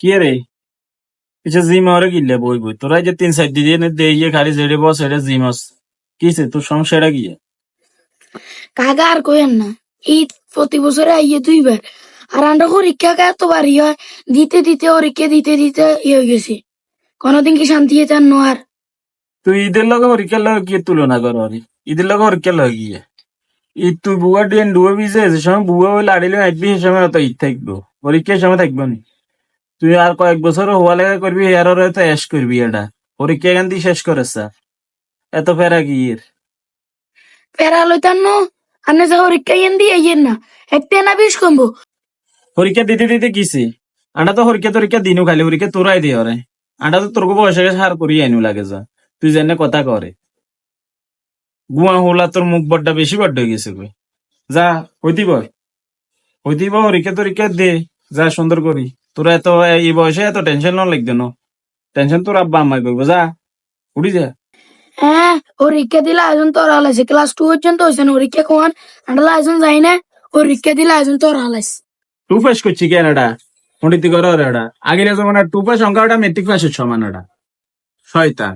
কি রে পিছে জিম আর গিলে বই বই তোরা যে 3-4 দিন দিয়ে খালি যেড়ে বস এটা জিমস কিছে তোর সমস্যাটা কি? কাকা আর কইেন না, ঈদ প্রতি বছরে আইয়ে 2 বার। আর আমরা পরীক্ষা এতবার হয়, দিতে দিতে পরীক্ষা দিতে দিতে হয়ে গেছে। কোনোদিন কি শান্তি চান নো আর? তুই ঈদের লগে পরীক্ষার লগে কি তুলনা কর আরে? ঈদের লগে পরীক্ষার লগে গিয়ে ঈদ তুই বুয়া ডিএন ডুয়ে বিজে যে সময় বুয়া হইলে আড়িলে আসবি সে সময় তো ঈদ থাকবো, পরীক্ষার সময় থাকবো নি। তুই আর কয়েক বছর হওয়া লেগে করবি এর তো এস করবি এটা পরীক্ষা এখান দিয়ে শেষ করেছ এত ফেরা কি এর? প্যারা লইতান নো, আনে যা পরীক্ষা ইয়েন দিয়ে ইয়েন না, একটা না 20 কমবো। পরীক্ষা দিতে দিতে কিছি আন্ডা তো পরীক্ষা দিনু খালি পরীক্ষা তোরাই দিয়ে রে। আন্ডা তো তোর বয়সে হার করি আইনু লাগে যা তুই জানে কথা করে গুয়া হোলা তোর মুখ বড্ডা বেশি বড্ড হয়ে গেছে কই যা হইতিব পরীক্ষা দে যা সুন্দর করি তোরা এত এই বয়সে এত টেনশন না লাগবে না টেনশন তোর আব্বা আম্মাই করবো যা উড়ি যা। হ্যাঁ, পরীক্ষা দিলে আয়োজন তোর হালাইছে, ক্লাস 2 পর্যন্ত হয়েছে না পরীক্ষা কোন আন্ডালে আয়োজন যাই না, পরীক্ষা দিলে আয়োজন তোর হালাইছে। টু পাস করছি কেন এটা উন্নতি করার এটা আগের জমানা টু পাস সংখ্যাটা মেট্রিক পাসের সমান এটা শয়তান।